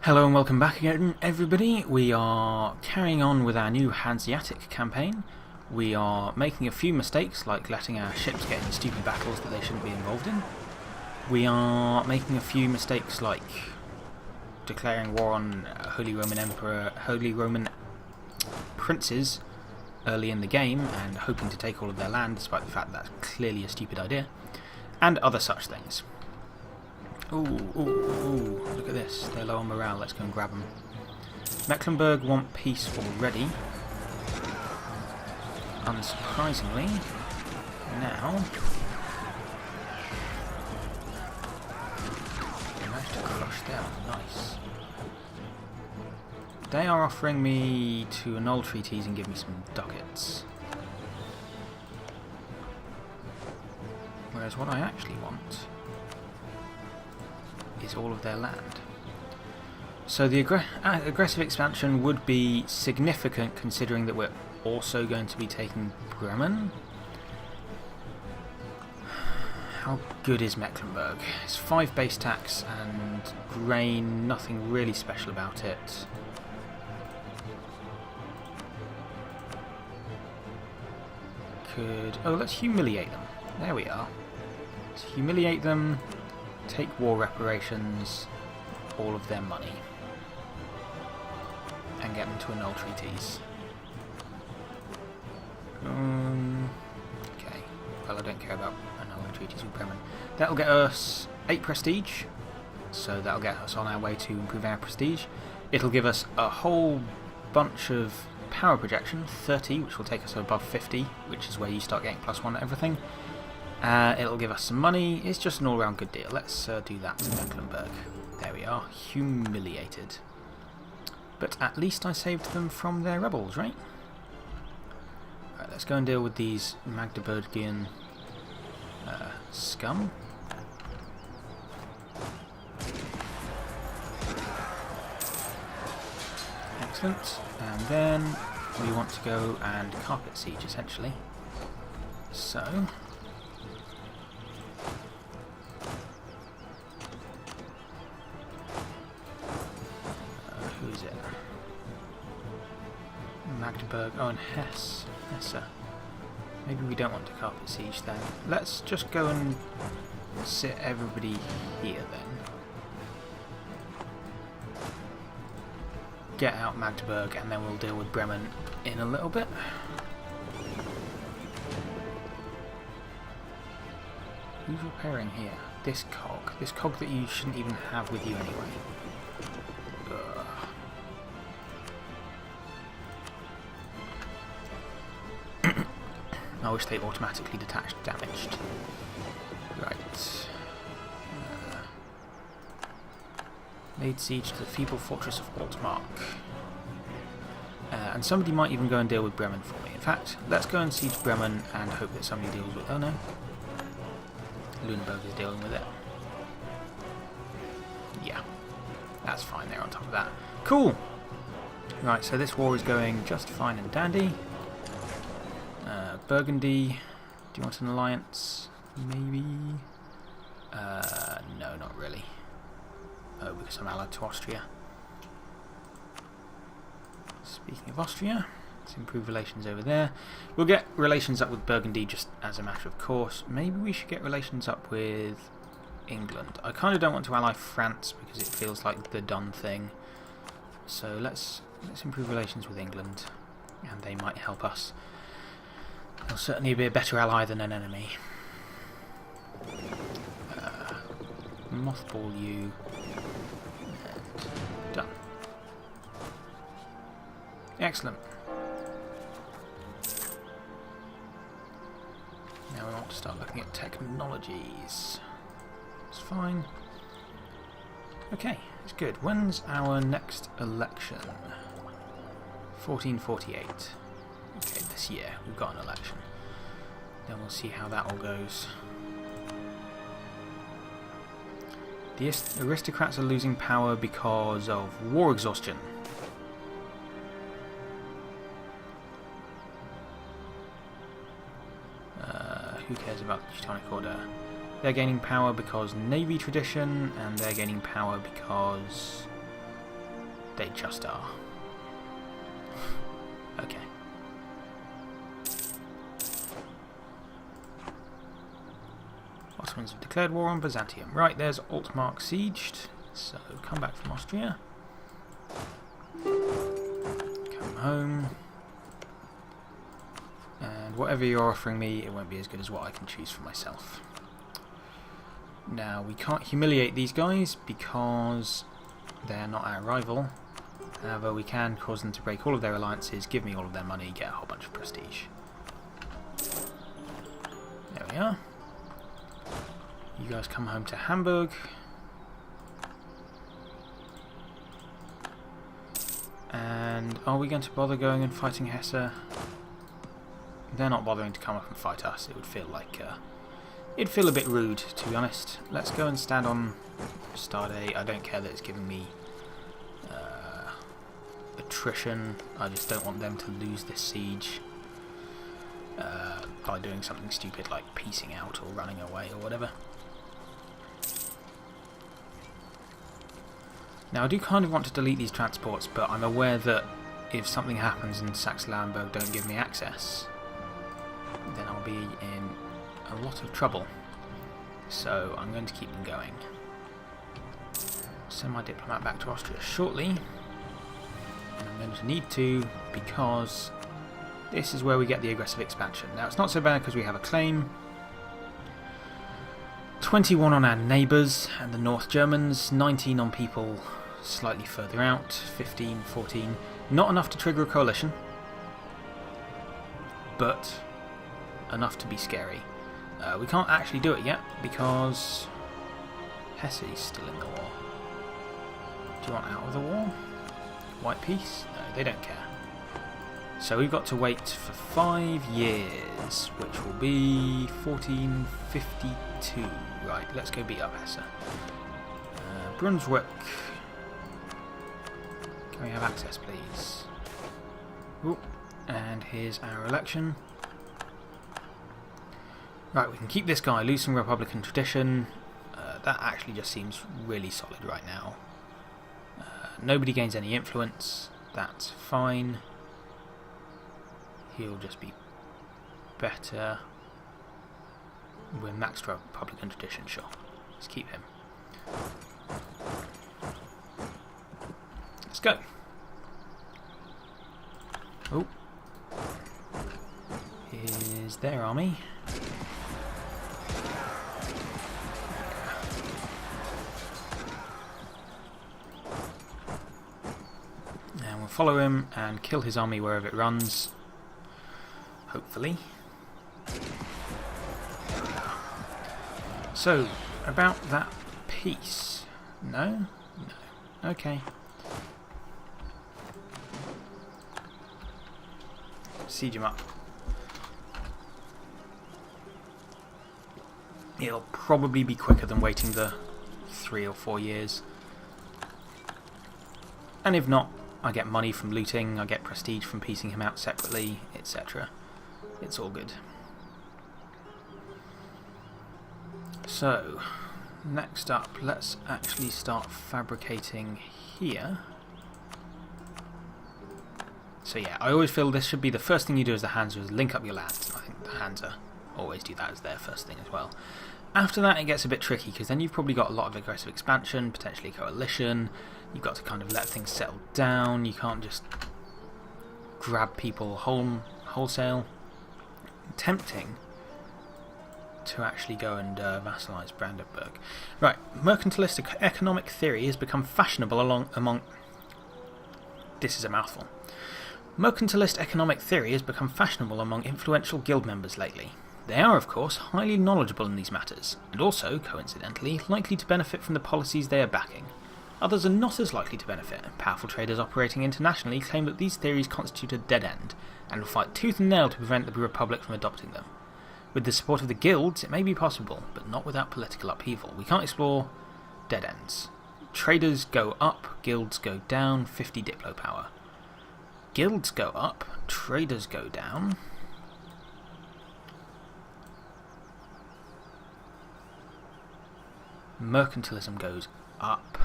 Hello and welcome back again, everybody. We are carrying on with our new Hanseatic campaign. We are making a few mistakes, like letting our ships get into stupid battles that they shouldn't be involved in. We are making a few mistakes, like declaring war on Holy Roman princes early in the game and hoping to take all of their land, despite the fact that that's clearly a stupid idea, and other such things. Ooh, look at this. They're low on morale. Let's go and grab them. Mecklenburg want peace already. Unsurprisingly, now they managed to crush them. Nice. They are offering me to annul treaties and give me some ducats. Whereas what I actually want is all of their land. So the aggressive expansion would be significant, considering that we're also going to be taking Bremen. How good is Mecklenburg? It's 5 base tax and grain, nothing really special about it. Let's humiliate them. There we are. Let's humiliate them. Take war reparations, all of their money, and get them to annul treaties. Okay, well, I don't care about annulling treaties with Bremen. That'll get us 8 prestige, so that'll get us on our way to improve our prestige. It'll give us a whole bunch of power projection, 30, which will take us above 50, which is where you start getting +1 at everything. It'll give us some money. It's just an all-round good deal. Let's do that to Mecklenburg. There we are. Humiliated. But at least I saved them from their rebels, right? Right, let's go and deal with these Magdeburgian scum. Excellent. And then we want to go and carpet siege, essentially. So who is it? Magdeburg. Oh, and Hesse. Maybe we don't want to carpet siege then. Let's just go and sit everybody here then. Get out Magdeburg, and then we'll deal with Bremen in a little bit. Who's repairing here? This cog. This cog that you shouldn't even have with you anyway. I wish they automatically detached damaged. Right. Laid siege to the feeble fortress of Altmark. And somebody might even go and deal with Bremen for me. In fact, let's go and siege Bremen and hope that somebody deals with... Oh no. Lüneburg is dealing with it. Yeah. That's fine, they're on top of that. Cool! Right, so this war is going just fine and dandy. Burgundy, do you want an alliance? Maybe? No, not really. Oh, because I'm allied to Austria. Speaking of Austria, let's improve relations over there. We'll get relations up with Burgundy just as a matter of course. Maybe we should get relations up with England. I kind of don't want to ally France because it feels like the done thing. So let's improve relations with England, and they might help us. They'll certainly be a better ally than an enemy. Mothball you. And done. Excellent. Now we want to start looking at technologies. It's fine. Okay, it's good. When's our next election? 1448. Okay, this year we've got an election. Then we'll see how that all goes. The aristocrats are losing power because of war exhaustion. Who cares about the Teutonic Order? They're gaining power because Navy tradition, and they're gaining power because They just are. Okay. Ottomans have declared war on Byzantium. Right, there's Altmark sieged. So come back from Austria. Come home. And whatever you're offering me, it won't be as good as what I can choose for myself. Now, we can't humiliate these guys because they're not our rival. However, we can cause them to break all of their alliances, give me all of their money, get a whole bunch of prestige. There we are. You guys come home to Hamburg. And are we going to bother going and fighting Hesse? They're not bothering to come up and fight us. It would feel like... it'd feel a bit rude, to be honest. Let's go and stand on Stade. I don't care that it's giving me attrition. I just don't want them to lose this siege by doing something stupid like piecing out or running away or whatever. Now I do kind of want to delete these transports, but I'm aware that if something happens and Saxe-Lauenburg don't give me access, then I'll be in a lot of trouble. So I'm going to keep them going. Send my diplomat back to Austria shortly. And I'm going to need to, because this is where we get the aggressive expansion. Now it's not so bad because we have a claim. 21 on our neighbours and the North Germans, 19 on people slightly further out, 15, 14. Not enough to trigger a coalition, but enough to be scary. We can't actually do it yet because Hesse is still in the war. Do you want out of the war? White peace? No, they don't care. So we've got to wait for 5 years, which will be 1452. Right, let's go beat up Hesse. Brunswick. Can we have access, please? Ooh, and here's our election. Right, we can keep this guy, lose some Republican tradition. That actually just seems really solid right now. Nobody gains any influence. That's fine. He'll just be better. We're maxed Republican tradition, sure. Let's keep him. Let's go. Oh. Here's their army. And we'll follow him and kill his army wherever it runs. Hopefully. So, about that peace. No? No. Okay. Siege him up. It'll probably be quicker than waiting the 3 or 4 years. And if not, I get money from looting, I get prestige from piecing him out separately, etc. It's all good. So, next up, let's actually start fabricating here. So yeah, I always feel this should be the first thing you do as the Hansa is link up your lands. I think the Hansa always do that as their first thing as well. After that it gets a bit tricky because then you've probably got a lot of aggressive expansion, potentially coalition. You've got to kind of let things settle down. You can't just grab people wholesale. Tempting to actually go and vassalize Brandenburg. Right, mercantilist economic theory has become fashionable among... This is a mouthful. Mercantilist economic theory has become fashionable among influential guild members lately. They are, of course, highly knowledgeable in these matters, and also, coincidentally, likely to benefit from the policies they are backing. Others are not as likely to benefit, and powerful traders operating internationally claim that these theories constitute a dead end, and will fight tooth and nail to prevent the Republic from adopting them. With the support of the guilds, it may be possible, but not without political upheaval. We can't explore dead ends. Traders go up, guilds go down, 50 diplo power. Guilds go up, traders go down. Mercantilism goes up.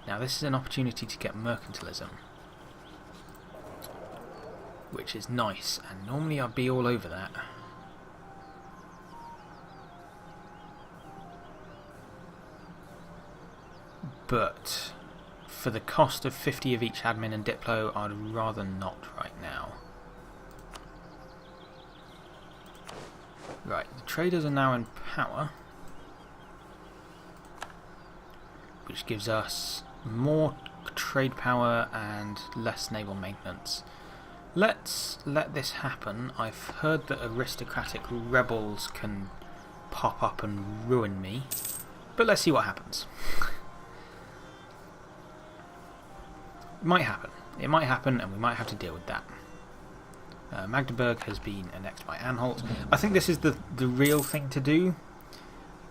Now this is an opportunity to get mercantilism, which is nice, and normally I'd be all over that. But for the cost of 50 of each admin and diplo, I'd rather not right now. Right, the traders are now in power, which gives us more trade power and less naval maintenance. Let's let this happen. I've heard that aristocratic rebels can pop up and ruin me, but let's see what happens. It might happen. It might happen, and we might have to deal with that. Magdeburg has been annexed by Anhalt. I think this is the real thing to do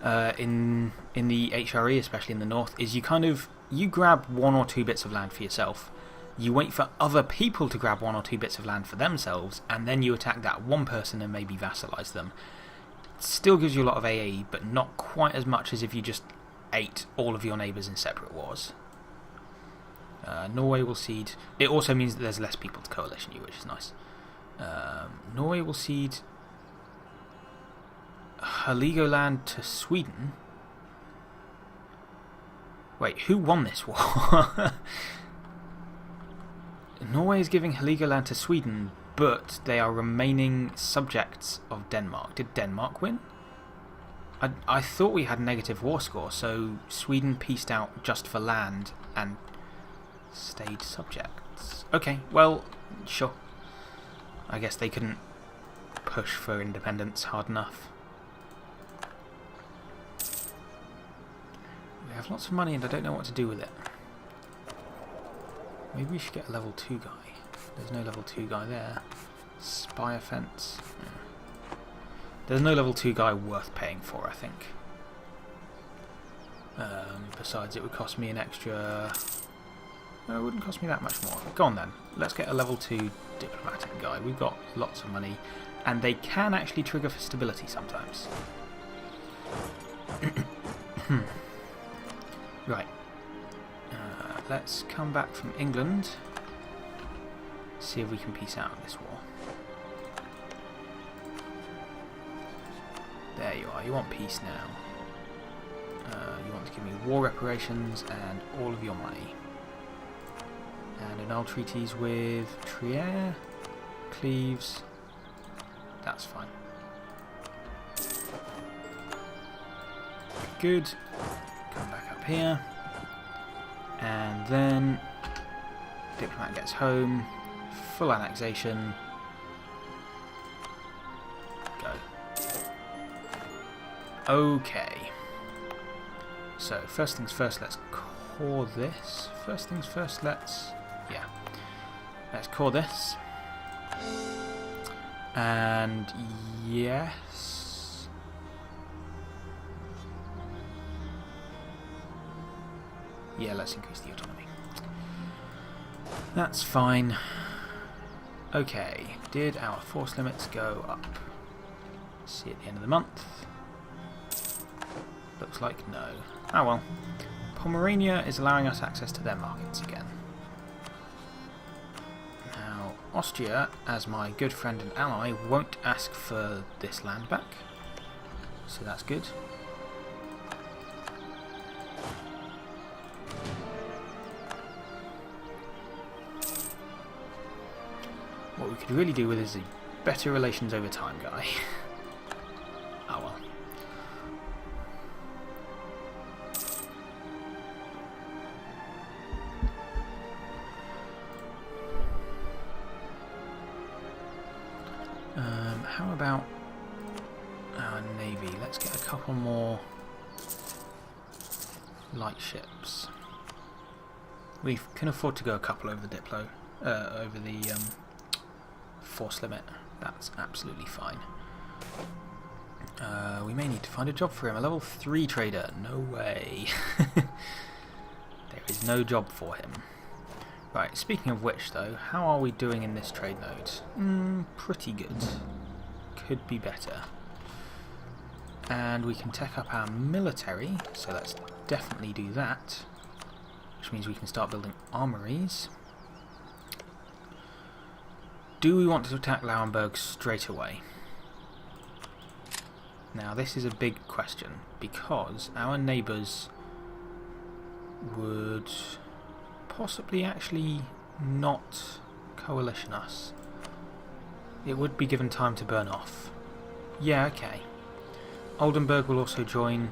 in the HRE, especially in the north, is you grab 1 or 2 bits of land for yourself. You wait for other people to grab 1 or 2 bits of land for themselves, and then you attack that one person and maybe vassalize them. It still gives you a lot of AAE, but not quite as much as if you just ate all of your neighbours in separate wars. Norway will cede. It also means that there's less people to coalition you, which is nice. Norway will cede Heligoland to Sweden. Wait, who won this war? Norway is giving Heligoland to Sweden, but they are remaining subjects of Denmark. Did Denmark win? I thought we had a negative war score, so Sweden pieced out just for land and stayed subjects. Okay, well, sure. I guess they couldn't push for independence hard enough. We have lots of money and I don't know what to do with it. Maybe we should get a level 2 guy. There's no level 2 guy there. Spy offence. There's no level 2 guy worth paying for, I think. Besides, it would cost me an extra... No, it wouldn't cost me that much more. Go on then. Let's get a level 2 diplomatic guy. We've got lots of money. And they can actually trigger for stability sometimes. Right. Let's come back from England. See if we can peace out of this war. There you are. You want peace now. You want to give me war reparations and all of your money. And annul treaties with Trier, Cleves. That's fine. Good. Come back up here. And then diplomat gets home. Full annexation. Go. Okay. So, first things first, let's core this. First things first, let's core this. And yes. Yeah, let's increase the autonomy. That's fine. Okay, did our force limits go up? See at the end of the month. Looks like no. Oh well. Pomerania is allowing us access to their markets again. Now, Austria, as my good friend and ally, won't ask for this land back. So that's good. What we could really do with is a better relations over time guy. Oh well. How about our navy? Let's get a couple more light ships. We can afford to go a couple over the diplo, over the force limit. That's absolutely fine. We may need to find a job for him. A level 3 trader. No way. There is no job for him. Right, speaking of which though, how are we doing in this trade node? Pretty good. Could be better. And we can tech up our military, so let's definitely do that. which means we can start building armories. Do we want to attack Lauenburg straight away? Now this is a big question, because our neighbours would possibly actually not coalition us. It would be given time to burn off. Yeah, okay. Oldenburg will also join.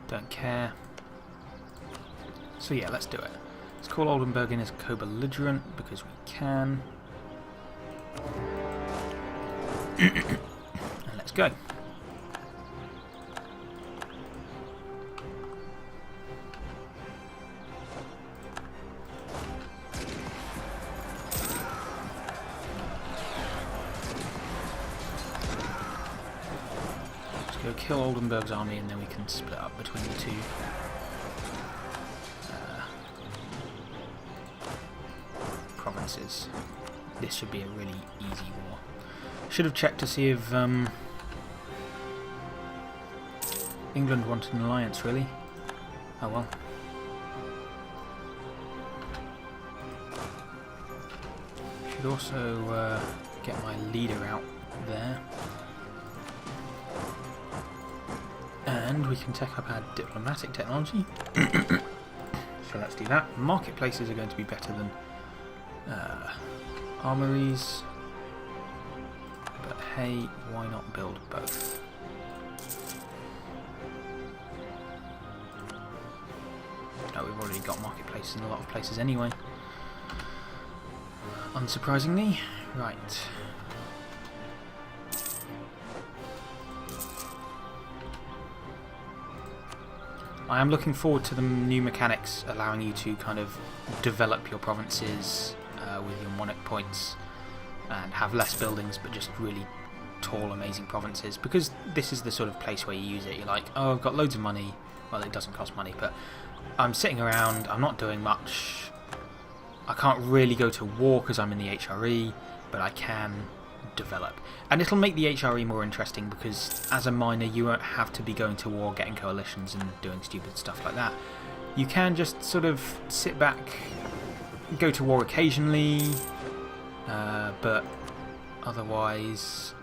Don't care. So yeah, let's do it. Let's call Oldenburg in as co-belligerent because we can. And let's go. Let's go kill Oldenburg's army and then we can split up between the two. Provinces. This should be a really easy war. Should have checked to see if England wanted an alliance, really. Oh well. Should also get my leader out there. And we can take up our diplomatic technology. So let's do that. Marketplaces are going to be better than armories, but hey, why not build both? Oh, we've already got marketplaces in a lot of places anyway. Unsurprisingly. Right. I am looking forward to the new mechanics allowing you to kind of develop your provinces with your monarch points and have less buildings but just really tall, amazing provinces, because this is the sort of place where you use it. You're like, oh, I've got loads of money. Well, it doesn't cost money, but I'm sitting around, I'm not doing much. I can't really go to war because I'm in the HRE, but I can develop. And it'll make the HRE more interesting because as a miner you won't have to be going to war, getting coalitions and doing stupid stuff like that. You can just sort of sit back, go to war occasionally, but otherwise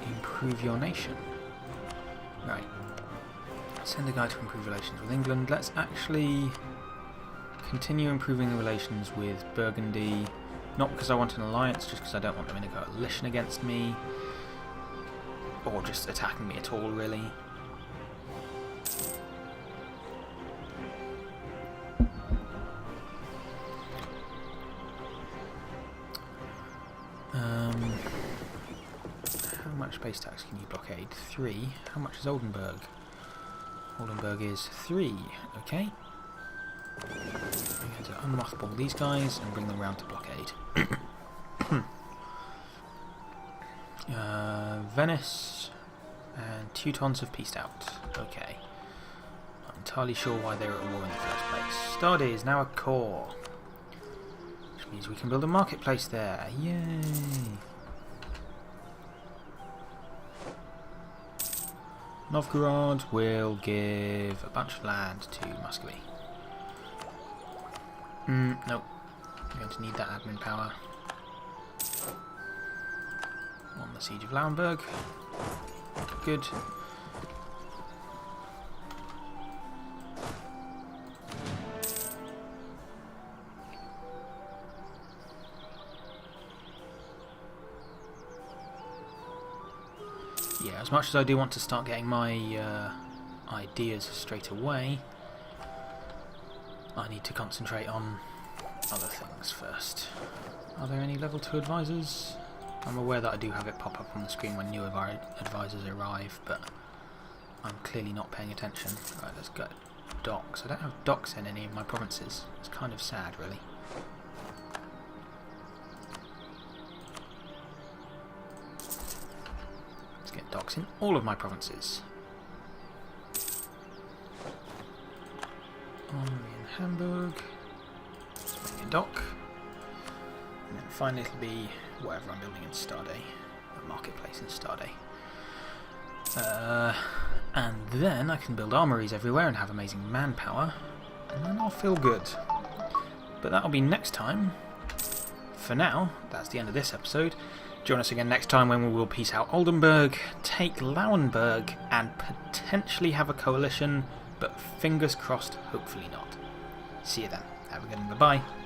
improve your nation. Right. Send a guy to improve relations with England. Let's actually continue improving the relations with Burgundy. Not because I want an alliance, just because I don't want them in a coalition against me. Or just attacking me at all, really. How much base tax can you blockade? 3. How much is Oldenburg? Oldenburg is 3. Okay. I'm going to unmothball these guys and bring them round to blockade. Venice and Teutons have peaced out. Okay. Not entirely sure why they were at war in the first place. Stade is now a core, which means we can build a marketplace there. Yay! Novgorod will give a bunch of land to Muscovy. Nope. I'm going to need that admin power. On the siege of Lauenburg. Good. Yeah, as much as I do want to start getting my ideas straight away, I need to concentrate on other things first. Are there any level 2 advisors? I'm aware that I do have it pop up on the screen when new advisors arrive, but I'm clearly not paying attention. Right, let's go. Docks. I don't have docks in any of my provinces. It's kind of sad, really. Let's get docks in all of my provinces. Armory in Hamburg. Let's make a dock. And then finally it'll be whatever I'm building in Stade. A marketplace in Stade. And then I can build armories everywhere and have amazing manpower. And then I'll feel good. But that'll be next time. For now, that's the end of this episode. Join us again next time when we will peace out Oldenburg, take Lauenburg, and potentially have a coalition, but fingers crossed, hopefully not. See you then. Have a good one. Bye-bye.